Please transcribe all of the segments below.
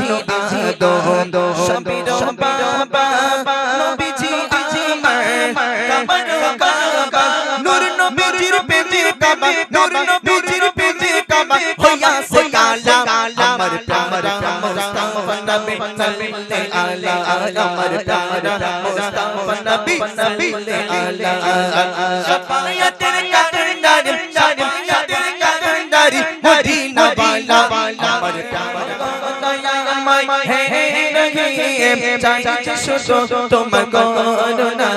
আদম সবির বাবা নবীজি আমার কাবার কাবা নূর নবীজির পেজে কাবা নূর নবীজির পেজে কাবা হইয়াছে কালা আমার প্যারা মুস্তাফা নবী সাল্লাল্লাহু আলা আমার প্যারা মুস্তাফা নবী সাল্লাল্লাহু আলা শাফায়াতের কান্ডারি শাফায়াতের কান্ডারি মদিনা वाला আমার প্যারা দয়াময় হে রহিম চাইছে শুধু তোমার করুণা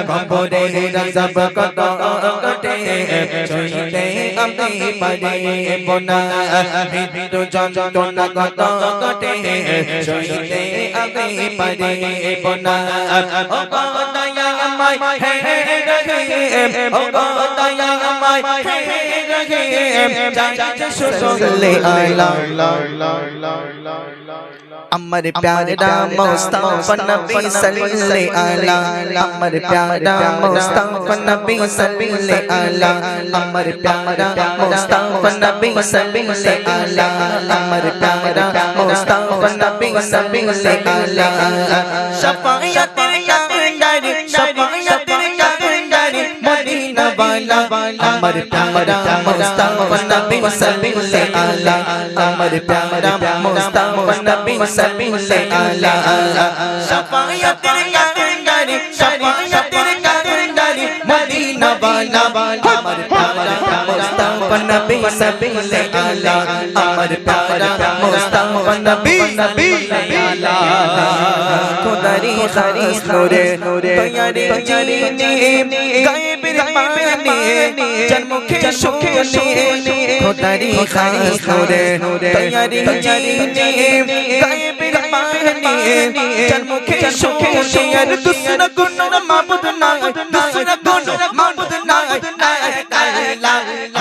কবরে রাজব কত কটে সইতে আমি পারিব না মৃত্যু যন্ত্রণা কত কটে সইতে আমি পারিব না ও দয়াময় হে রহিম ও দয়াময় হে রহিম চাইছে শুধু আমার প্যারা মুস্তাফা নবী সাল্লাল্লাহু আলা আমার প্যারা মুস্তাফা নবী সাল্লাল্লাহু আলা আমার প্যারা মুস্তাফা নবী সাল্লাল্লাহু আলা আমার প্যারা মুস্তাফা নবী সাল্লাল্লাহু আলা শাফায়াতের কান্ডারি শাফায়াতের কান্ডারি মদিনা वाला আমার প্যারা মুস্তাফা নবী সাল্লাল্লাহু আলা আমার প্যারা মুস্তাফা নবী সাল্লাল্লাহু আলা শাফায়াতের কান্ডারি শাফায়াতের কান্ডারি মদিনা वाला আমার প্যারা মুস্তাফা নবী সাল্লাল্লাহু আলা আমার প্যারা মুস্তাফা নবী সাল্লাল্লাহু আলা খোদারি খারিস নূরে তৈয়ারি জিনে গায়েবের পানে যার মুখে সুখে শুনে খোদারি খারিস নূরে তৈয়ারি জিনে গায়েবের পানে যার মুখে সুখে শুনে দুসরা গুণ মাবুদ নাই দুসরা গুণ মাবুদ নাই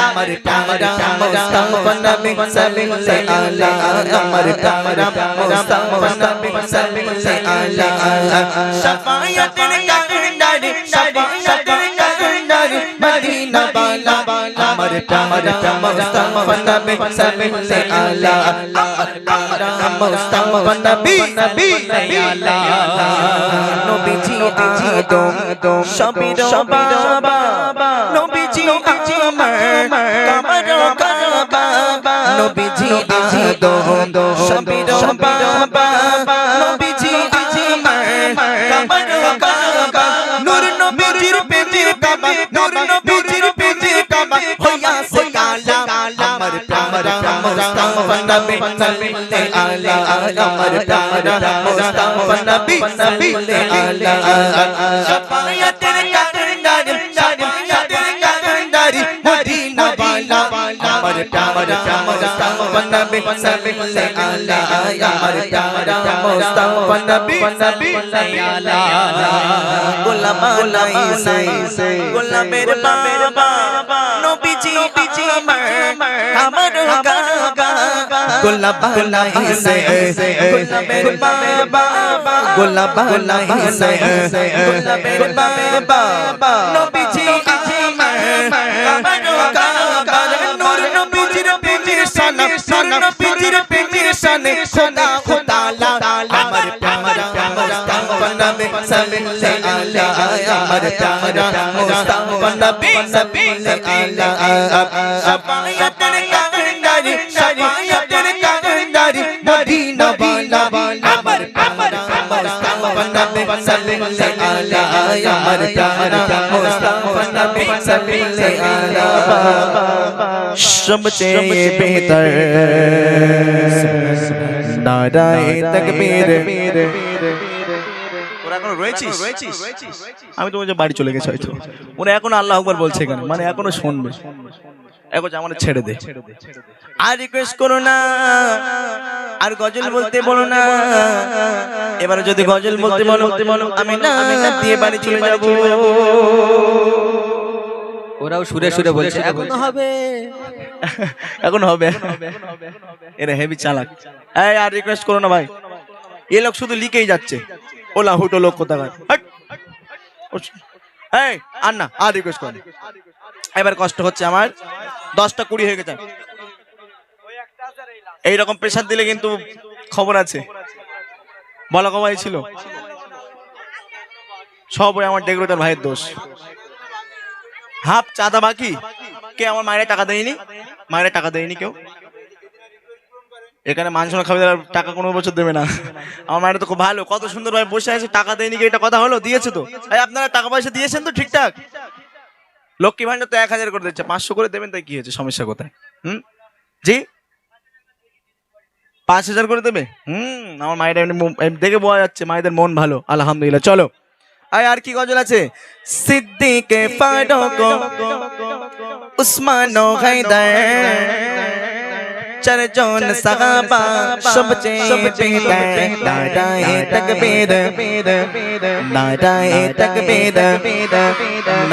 আমার প্যারা মুস্তাফা নবী সাল্লাল্লাহু আলা আমার প্যারা মুস্তাফা নবী সাল্লাল্লাহু আলা শাফায়াতের কান্ডারি শাফায়াতের কান্ডারি মদিনা वाला আমার প্যারা মুস্তাফা নবী সাল্লাল্লাহু আলা আমার প্যারা মুস্তাফা নবী সাল্লাল্লাহু আলা নবীজি আদম সবির বাবা নবীজি আমার কাবার কাবা নবীজি আদম সবির বাবা নবীজি আমার কাবার কাবা নূর নবীজির পেজে কাবা নূর নবীজির পেজে কাবা হইয়াছে কালা আমার প্যারা মুস্তাফা নবী সাল্লাল্লাহু আলা আমার প্যারা মুস্তাফা নবী সাল্লাল্লাহু আলা শাফায়াতের কান্ডারি শাফায়াতের কান্ডারি মদিনা वाला আমার প্যারা মুস্তাফা নবী সাল্লাল্লাহু আলা আমার প্যারা মুস্তাফা নবী সাল্লাল্লাহু আলা গোলাম লাইসে গোলামের বাবা নবীজি আমার কাবা গোলাম লাইসে গোলামের বাবা গোলাম লাইসে গোলামের বাবা নবীজি আমার কাবার কাবা নূর নবীজির পেজে সানা নূর নবীজির পেজে সানে খোদা খোদালা আমার প্যারা মুস্তাফা নবী সাল্লাল্লাহু আলা আমার প্যারা মুস্তাফা নবী সাল্লাল্লাহু আলা শাফায়াতের কান্ডারি শাফায়াতের কান্ডারি মদিনা वाला আমার প্যারা মুস্তাফা নবী সাল্লাল্লাহু আলা আমার প্যারা মুস্তাফা নবী সাল্লাল্লাহু আলা सबसे बेहतर नाराए तकबीर ওরা এখনো রয়েছিস আমি তো বলছি বাড়ি চলে গেছে হয়তো ওরা এখনো আল্লাহু আকবার বলছে এখানে মানে এখনো শুনবে এখন আমাদের ছেড়ে দে আর রিকোয়েস্ট করো না আর গজল বলতে বলো না এবারে যদি গজল বলতে বলো আমি না দিয়ে বাড়ি চলে যাব ওরাও সুরে সুরে বলছে এখনো হবে এখন হবে এরা হেভি চালাক এই আর রিকোয়েস্ট করো না ভাই এই লোক শুধু লিখেই যাচ্ছে ওলা হুটো লোক কোথাকার এই আর না আর রিকোয়েস্ট করো এবার কষ্ট হচ্ছে আমার 10টা 20 হয়ে গেছে এইরকম প্রেসার দিলে কিন্তু খবর আছে, বলা কমাই ছিল সব ওই আমার ডেকোরেটর ভাইয়ের দোষ। হাফ চাঁদা বাকি, কে আমার মায়ের টাকা দেয়নি, মায়ের টাকা দেয়নি কেউ। এখানে মানুষরা খাবে, টাকা কোনো বছর দেবে না। আমার মায়ের তো খুব ভালো, কত সুন্দর ভাবে বসে আছে, টাকা দেয়নি কি এটা কথা হলো? দিয়েছে তো। আপনারা টাকা পয়সা দিয়েছেন তো ঠিকঠাক? লক্ষ্মী ভান্ডার তো 1000 করে দিচ্ছে, 500 করে দেবেন, তাই কি হয়েছে, সমস্যা কোথায়? জি 5000 করে দেবে। আমার মায়ের এমনি দেখে বোঝা যাচ্ছে মায়েদের মন ভালো, আলহামদুলিল্লাহ। চলো আর কি গজল আছে? সিদ্দিকে ফারুক উসমান ও হায়দার চারজন সাহাবা সবচেয়ে বেহতর। নারায়ে তাকবীর, নারায়ে তাকবীর,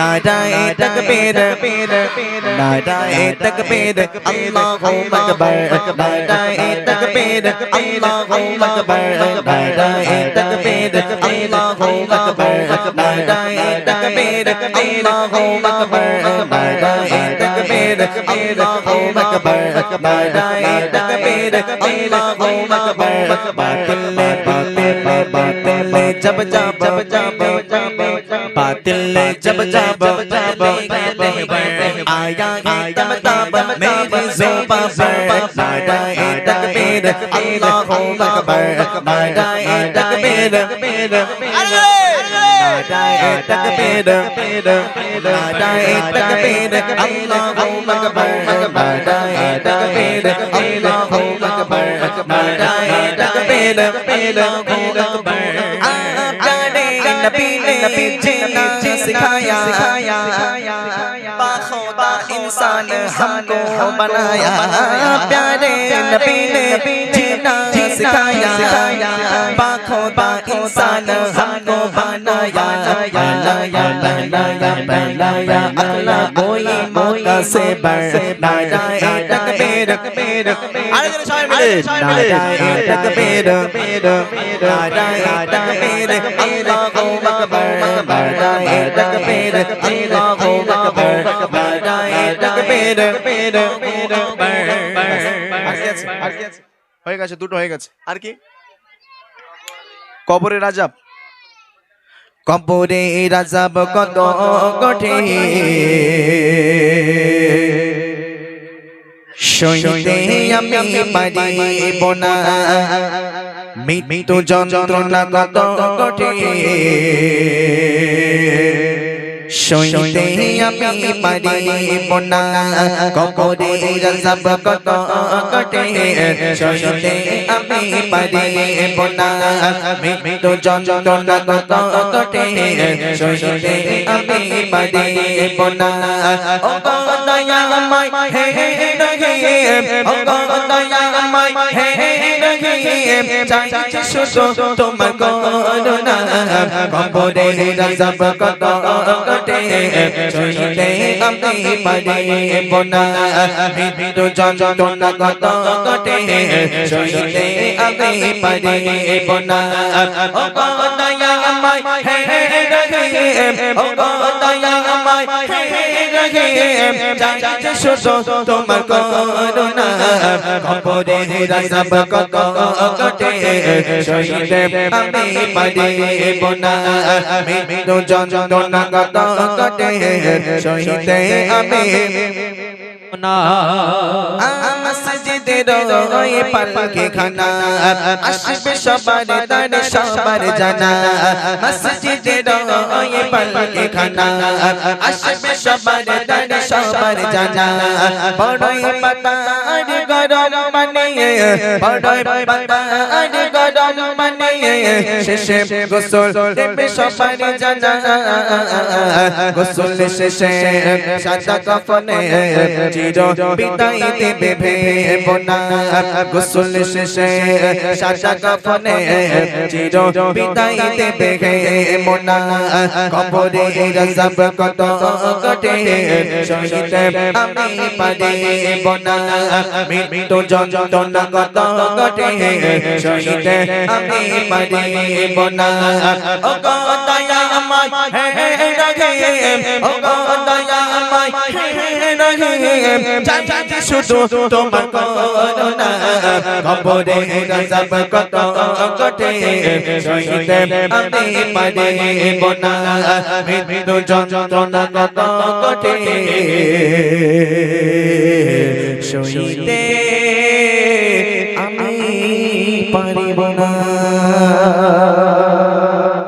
নারায়ে তাকবীর, নারায়ে তাকবীর, আল্লাহু আকবার, নারায়ে তাকবীর, আল্লাহু আকবার, নারায়ে তাকবীর, আল্লাহু আকবার, নারায়ে তাকবীর, আল্লাহু আকবার, নারায়ে তাকবীর, আল্লাহু আকবার, নারায়ে तकबीर अल्लाहू अकबर। बातिल बातिल जब जब बातिल जब जब आया तब तब मेरी ज़ुबान पर नाराए तकबीर अल्लाहू अकबर, नाराए तकबीर, नाराए तकबीर, नाराए तकबीर अल्लाहू अकबर, नाराए तकबीर अल्लाहू अकबर, नाराए तकबीर अल्लाहू अकबर। प्यारे नबी ने जीना सिखाया, बाखुदा इंसान हमको बनाया। प्यारे नबी ने जीना सिखाया, बाखुदा इंसान हमको बनाया। बनाया बनाया बनाया अल्लाह कोई मौका से बढ़। नाराए तकबीर, नाराए तकबीर, नाराए तकबीर अल्लाहू अकबर, नाराए तकबीर अल्लाहू अकबर, नाराए तकबीर। হয়ে গেছে, দুটো হয়ে গেছে। আর কি? কবরের আযাব, কবরের আযাব কত কঠিন সইতে আমি পারিব না। মৃত্যু যন্ত্রণা কত কঠিন সইতে আমি পারিব না। কবরের আযাব কত কঠিন সইতে আমি পারিব না। মৃত্যু যন্ত্রণা কত কঠিন সইতে আমি পারিব না। ও দয়াময় হে রহিম, ও দয়াময় হে রহিম, চাইছি শুধু তোমার করুণা। কবরের আযাব কত কঠিন সইতে আমি পারিব না। মৃত্যু যন্ত্রণা কত কঠিন সইতে আমি পারিব না। ও দয়াময় হে রহিম, ও দয়াময় হে রহিম, চাইছি শুধু তোমার করুণা। কবরের আযাব কত কঠিন সইতে আমি পারিব না। মৃত্যু যন্ত্রণা কত কঠিন সইতে আমি না। মসজিদের ওই পালকি খানা আসবে সবার দাঁড়ে সবার জানা। মসজিদের ওই পালকি খানা আসবে সবার দাঁড়ে সবার জানা। বড়ই পাতার গরম মানে, বড়ই পাতার গরম মানে, শেষে গোসল দেবে সবার জানা। গোসল শেষে সাদা কাফনে চির বিদায় দেবে ভেবো না। গোসল শেষে সাদা কাফনে চির বিদায় দেবে ভেবো না। কবরের আযাব কত কঠিন সইতে আমি পারিব না। মৃত্যু যন্ত্রণা কত কঠিন সইতে আমি পারিব না। ও দয়াময় হে রহিম, ও দয়াময় আমায় চাই শুধু তোমার করুণা কবরে গজব কত কটে সইতে আমি পারিব না মৃত্যু যন্ত্রণা কত কটে সইতে আমি পারিব না